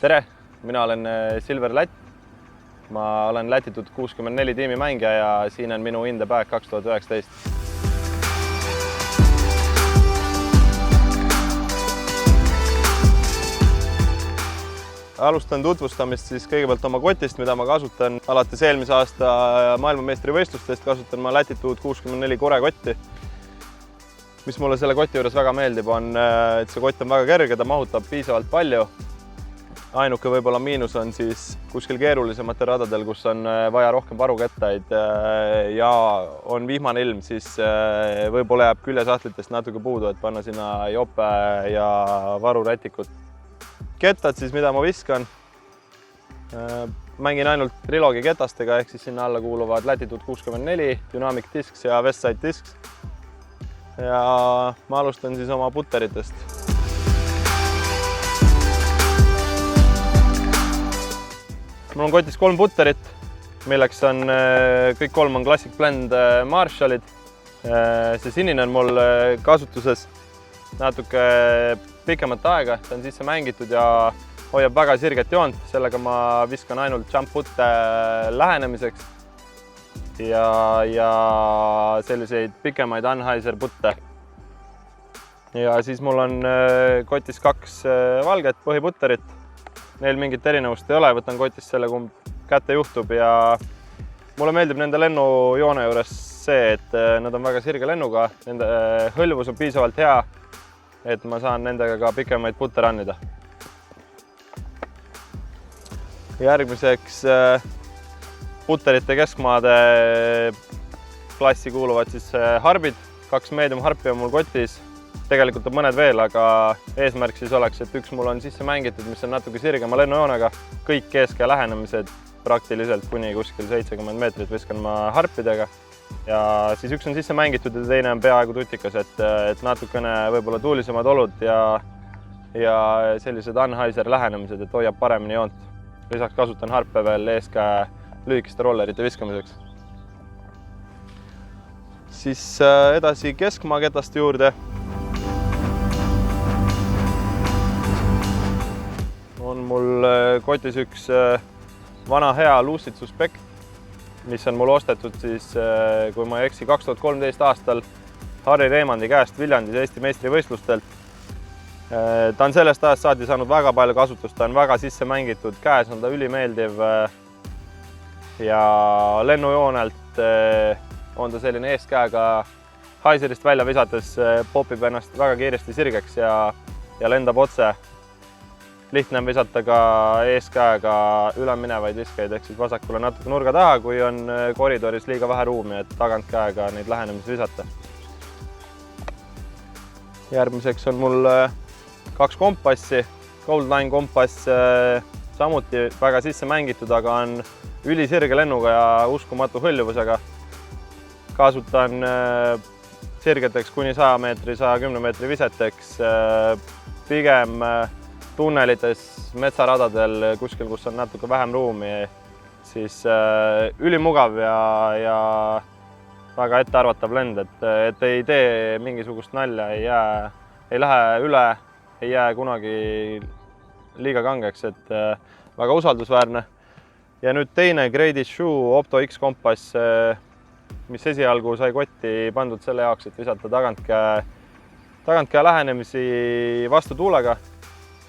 Tere, mina olen Silver Lätt. Ma olen Lätitud 64 tiimi mängija ja siin on minu In the Bag 2019. Alustan tutvustamist siis kõigepealt oma kotist, mida ma kasutan. Alates eelmise aasta maailmameistrivõistlustest kasutan ma Lätitud 64 korekotti. Mis mulle selle koti juures väga meeldib on, et see kott on väga kerge, ta mahutab piisavalt palju. Ainuke võib-olla miinus on siis kuskil keerulisematel radadel, kus on vaja rohkem varukettaid ja on vihmane ilm, siis võib-olla jääb küljesahtlitest natuke puudu, et panna sinna jope ja varurätikut. Kettad siis, mida ma viskan. Mängin ainult Trilogi ketastega, ehk siis sinna alla kuuluvad Lätitud 64, Dynamic Discs ja Westside Discs. Ja ma alustan siis oma putteritest. Mul on kotis 3 putterit, milleks on kõik 3 on Classic Blend Marshallid. See sinine on mul kasutuses natuke pikemat aega, ta on sisse mängitud ja hoiab väga sirget joont. Sellega ma viskan ainult jump putte lähenemiseks ja selliseid pikemaid Anheuser putte. Ja siis mul on kotis 2 valget põhiputterit. Neil mingit erinevust ei ole, võtan kotist selle, kumb kätte juhtub ja mulle meeldib nende lennujoone juures see, et nad on väga sirge lennuga, nende hõlvus on piisavalt hea, et ma saan nendega ka pikemaid putte rannida. Järgmiseks putterite keskmaade klassi kuuluvad siis harbid, 2 medium harpi on mul kotis. Tegelikult on mõned veel, aga eesmärk siis oleks, et üks mul on sisse mängitud, mis on natuke sirgema lennujoonega. Kõik keskkäe lähenemised praktiliselt kuni kuskil 70 meetrit viskan ma harpidega. Ja siis üks on sisse mängitud ja teine on peaaegu tutikas, et natukene võib-olla tuulisemad olud ja sellised Anheuser lähenemised, et hoiab paremini joont. Lisaks kasutan harpe veel eeskäe lühikeste rollerite viskamiseks. Siis edasi keskmaa ketast juurde. On mul kotis üks vana hea Lucid Suspect, mis on mul ostetud siis, kui ma ei eksi, 2013 aastal Harri Reimandi käest Viljandis Eesti meistrivõistlustelt. Ta on sellest ajast saati saanud väga palju kasutust, ta on väga sisse mängitud, käes on ta ülimeeldiv ja lennujoonelt on ta selline eeskäega Heiserist välja visates popib ennast väga kiiresti sirgeks ja lendab otse. Lihtne on visata ka eeskäega üleminevaid viskeid, ehk siis vasakule natuke nurga taha, kui on koridoris liiga vähe ruumi, et tagantkäega neid lähenemisi visata. Järgmiseks on mul 2 kompassi. Goldline kompass samuti väga sisse mängitud, aga on ülisirge lennuga ja uskumatu hõljuvusega. Kasutan sirgeteks kuni 100 meetri, 110 meetri viseteks, pigem tunnelites, metsaradadel, kuskil, kus on natuke vähem ruumi, siis ülimugav ja väga ettearvatav lend, et ei tee mingisugust nalja, ei lähe üle, ei jää kunagi liiga kangeks, et väga usaldusväärne. Ja nüüd teine Grady Shoe Opto X kompass, mis esialgu sai kotti pandud selle jaoks, et visata tagantkäe lähenemisi vastu tuulega,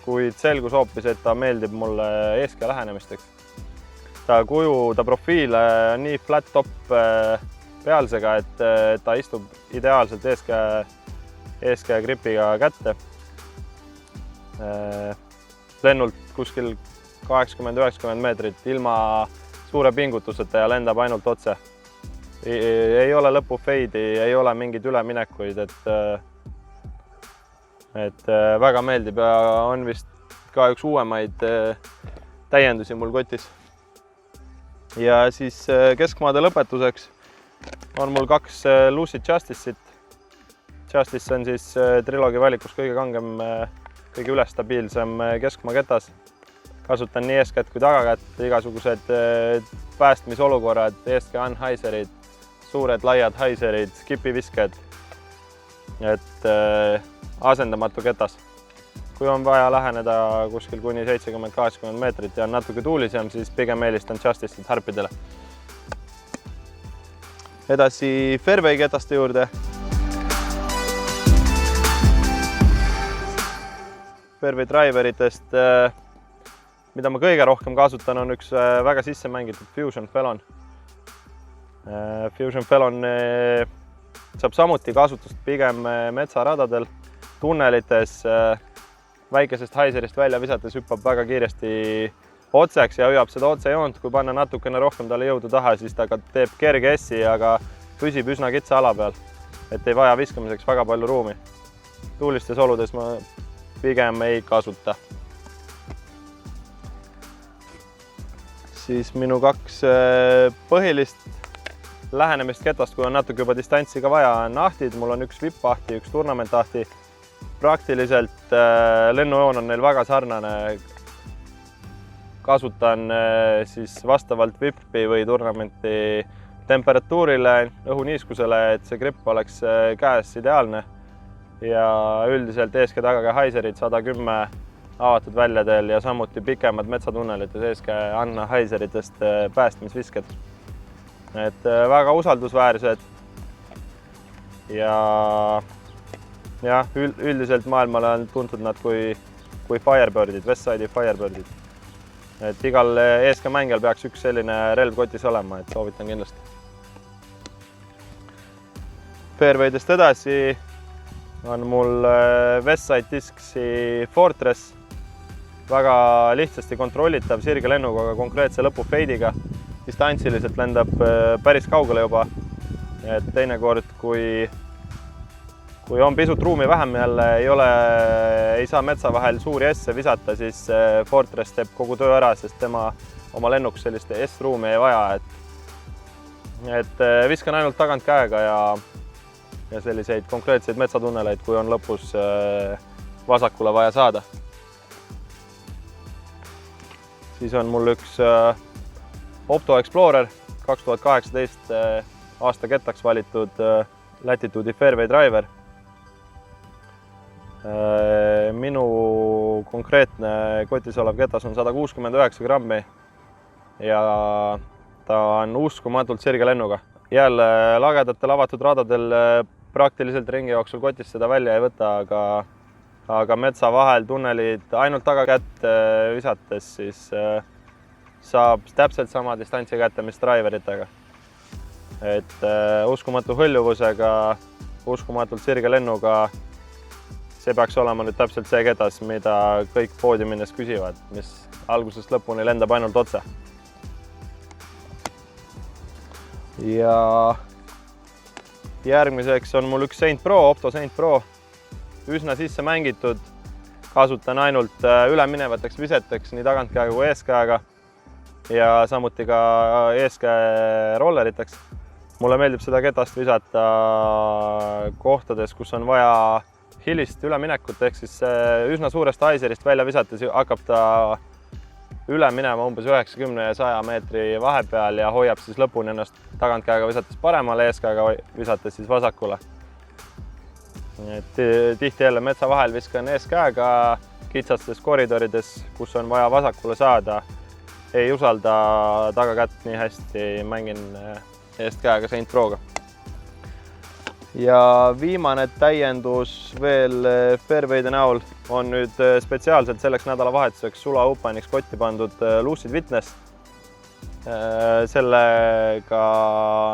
kuid selgus hoopis, et ta meeldib mulle eeskäe lähenemisteks. Ta kuju, ta profiil on nii flat top pealsega, et ta istub ideaalselt eeskäe gripiga kätte. Lennult kuskil 80-90 meetrit ilma suure pingutuseta ja lendab ainult otse. Ei ole lõpu feidi, ei ole mingeid üleminekuid, et väga meeldib ja on vist ka üks uuemaid täiendusi mul kotis. Ja siis keskmaade lõpetuseks on mul 2 Lucid Justice'it. Justice on siis Trilogi valikus kõige kangem, kõige ülestabiilsem keskmaa ketas. Kasutan nii eeskätt kui tagakätt, igasugused päästmisolukorrad, eeskäe Anheuserid, suured laiad Heiserid, skipivisked. Et suhteliselt asendamatu ketas. Kui on vaja läheneda kuskil kuni 70-80 meetrit ja on natuke tuulisem, siis pigem eelistan Justicet harpidele. Edasi fairway ketaste juurde. Fairway driveritest, mida ma kõige rohkem kasutan, on üks väga sisse mängitud Fusion Felon. Fusion Felon saab samuti kasutust pigem metsaradadel, tunnelites, väikesest haiserist välja visates hüppab väga kiiresti otseks ja hoiab seda otsejoont. Kui panna natukene rohkem talle jõudu taha, siis ta teeb kerge essi, aga püsib üsna kitsa ala peal, et ei vaja viskamiseks väga palju ruumi. Tuulistes oludes ma pigem ei kasuta. Siis minu kaks põhilist lähenemist ketast, kui on natuke juba distantsi ka vaja, on ahtid. Mul on üks vipp-ahti, üks turnament-ahti. Praktiliselt lennujoon on neil väga sarnane. Kasutan siis vastavalt vippi või turnamenti temperatuurile, õhuniiskusele, et see gripp oleks käes ideaalne. Ja üldiselt eeskäe tagaga haiserid 110 avatud väljadel ja samuti pikemad metsatunnelites eeskäe Anna haiseritest päästmisvisked. Et väga usaldusväärsed ja üldiselt maailmale on tuntud nad kui Firebirdid, Westside'i Firebirdid. Et igal eeskäe mängijal peaks üks selline relv kotis olema, et soovitan kindlasti. Fairwaydest edasi on mul Westside Discsi Fortress, väga lihtsasti kontrollitav sirge lennuga, aga konkreetse lõpu feidiga. Distantsiliselt lendab päris kaugele juba. Et teinekord, kui on pisut ruumi vähem jälle, ei saa metsa vahel suuri esse visata, siis Fortress teeb kogu töö ära, sest tema oma lennuks sellist S-ruumi ei vaja. Et viskan ainult tagant käega ja selliseid konkreetseid metsatunneleid, kui on lõpus vasakule vaja saada. Siis on mul üks Opto Explorer 2018 aasta kettaks valitud Latitude'i Fairway Driver. Minu konkreetne kotis olev ketas on 169 grammi ja ta on uskumatult sirge lennuga. Jälle lagedatel avatud radadel praktiliselt ringi jooksul kotist seda välja ei võta, aga metsa vahel tunnelid ainult tagakätt visates, siis saab täpselt sama distantsi kätte, mis driveritega. Et uskumatu hõljuvusega, uskumatult sirge lennuga, see peaks olema nüüd täpselt see ketas, mida kõik poodi minnes küsivad, mis algusest lõpuni lendab ainult otse. Ja järgmiseks on mul üks Saint Pro, Opto Saint Pro, üsna sisse mängitud. Kasutan ainult üleminevateks viseteks nii tagantkäega kui eeskäega ja samuti ka eeskäe rolleriteks. Mulle meeldib seda ketast visata kohtades, kus on vaja hilist üleminekut, ehk siis üsna suurest haiserist välja visates hakkab ta üle minema umbes 90 ja 100 meetri vahepeal ja hoiab siis lõpuni ennast tagantkäega visates paremale, eeskäega visates siis vasakule. Tihti jälle metsa vahel viskan eeskäega kitsastes koridorides, kus on vaja vasakule saada. Ei usalda tagakätt nii hästi, mängin eestkäega Saint Proga. Ja viimane täiendus veel Fairwayde näol on nüüd spetsiaalselt selleks nädalavahetuseks Sula Openiks kotti pandud Lucid Witness. Sellega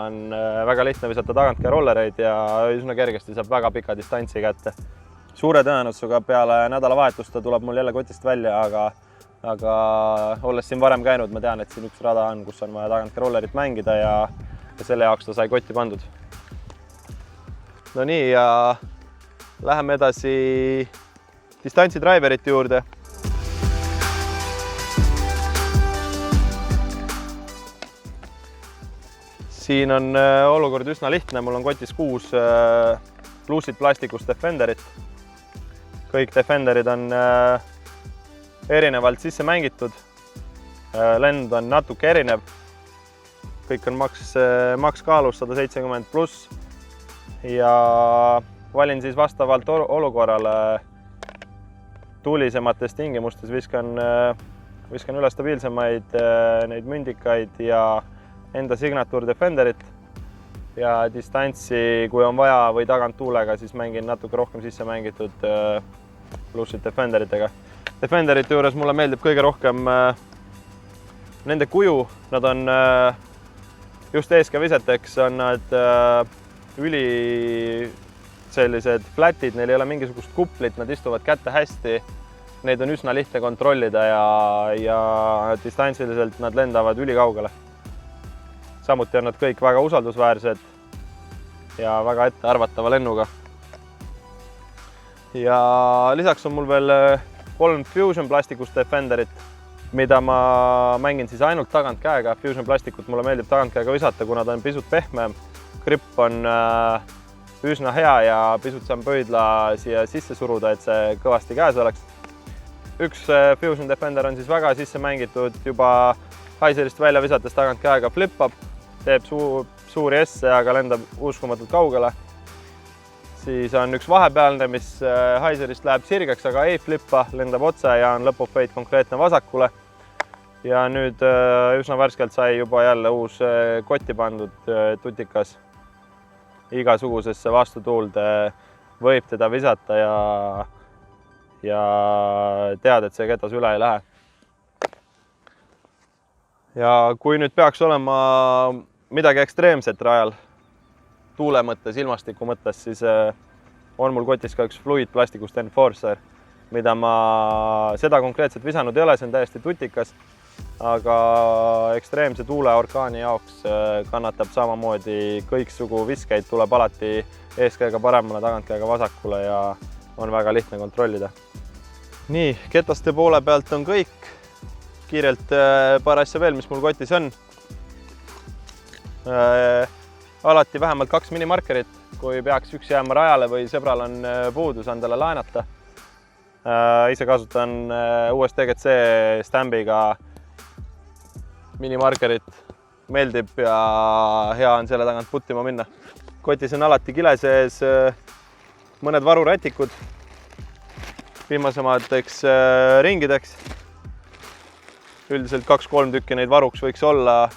on väga lihtne visata tagantkäe rollereid ja üsna kergesti saab väga pika distantsi kätte. Suure tõenäosusega peale nädalavahetust ta tuleb mul jälle kotist välja, aga olles siin varem käinud, ma tean, et siin üks rada on, kus on vaja tagantkäe rollerit mängida ja selle jaoks ta sai kotti pandud. No nii, ja läheme edasi distantsi driverite juurde. Siin on olukord üsna lihtne, mul on kotis 6 Lucid plastikust Defenderit. Kõik Defenderid on erinevalt sisse mängitud. Lend on natuke erinev. Kõik on maks kaalus 170+. Ja valin siis vastavalt olukorrale tuulisemates tingimustes, viskan üle stabiilsemaid neid mündikaid ja enda Signature Defenderit ja distantsi, kui on vaja või tagant tuulega, siis mängin natuke rohkem sisse mängitud plussid Defenderitega. Defenderite juures mulle meeldib kõige rohkem nende kuju, nad on just eeskäviseteks on nad üli sellised flatid, neil ei ole mingisugust kuplit, nad istuvad kätte hästi, neid on üsna lihtne kontrollida ja distantsiliselt nad lendavad ülikaugele. Samuti on nad kõik väga usaldusväärsed ja väga ettearvatava lennuga. Ja lisaks on mul veel 3 Fusion plastikust Defenderit, mida ma mängin siis ainult tagantkäega. Fusion plastikut mulle meeldib tagantkäega visata, kuna ta on pisut pehmem. Grip on üsna hea ja pisut saan pöidla siia sisse suruda, et see kõvasti käes oleks. Üks Fusion Defender on siis väga sisse mängitud, juba Heiserist välja visates tagantkäega flip-up, teeb suuri esse, aga lendab uskumatult kaugele. Siis on üks vahepealne, mis Heiserist läheb sirgeks, aga ei flippa, lendab otse ja on lõpufeit konkreetne vasakule. Ja nüüd üsna värskelt sai juba jälle uus kotti pandud tutikas. Igasugusesse vastutuulde võib teda visata ja tead, et see ketas üle ei lähe. Ja kui nüüd peaks olema midagi ekstreemset rajal, tuule mõttes, ilmastiku mõttes, siis on mul kotis ka üks Fluid plastikust Enforcer, mida ma seda konkreetselt visanud ei ole, see on täiesti tutikas, aga ekstreemse tuule orkaani jaoks kannatab samamoodi kõiksugu viskeid, tuleb alati eeskäega paremale, tagantkäega vasakule ja on väga lihtne kontrollida. Nii, ketaste poole pealt on kõik. Kiirelt paar asja veel, mis mul kotis on. Alati vähemalt 2 minimarkerit, kui peaks üks jääma rajale või sõbral on puudu, saan talle laenata. Ise kasutan uues TGC stambiga minimarkerit, meeldib ja hea on selle tagant puttima minna. Kotis on alati kile sees mõned varurätikud viimasemateks ringideks. Üldiselt 2-3 tükki neid varuks võiks olla,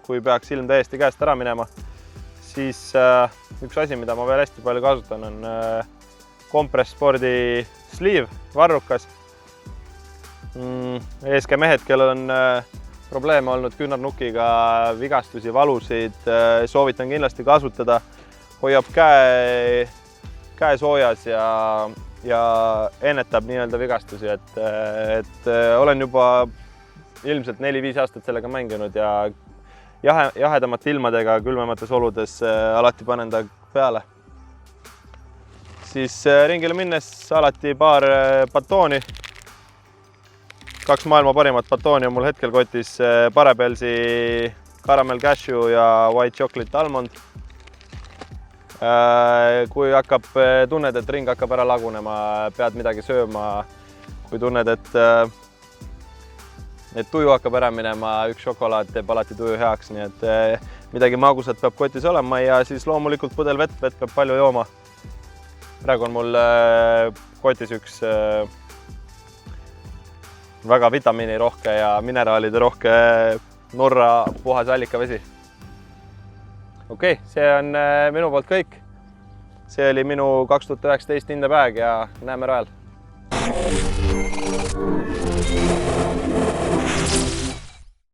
kui peaks ilm täiesti käest ära minema. Siis üks asi, mida ma veel hästi palju kasutan, on Compress Spordi sleeve, varrukas. Eeskä mehed, kellel on probleeme olnud küünarnukiga, vigastusi, valusid, soovitan kindlasti kasutada. Hoiab käe soojas ja ennetab nii-öelda vigastusi. Et olen juba ilmselt 4-5 aastat sellega mänginud ja jahedamate ilmadega, külmemates oludes alati panen ta peale. Siis ringile minnes alati paar batooni. 2 maailma parimat batooni on mul hetkel kotis, Parabelsi Caramel Cashew ja White Chocolate Almond. Kui tunned, et ring hakkab ära lagunema, pead midagi sööma, kui tunned, et tuju hakkab ära minema, üks šokolaad teeb alati tuju heaks, nii et midagi magusat peab kotis olema ja siis loomulikult pudel vett peab palju jooma. Praegu on mul kotis üks väga vitamiinirohke ja mineraalide rohke Norra puhas allikavesi. Okei, see on minu poolt kõik. See oli minu 2019 in the bag ja näeme rajal.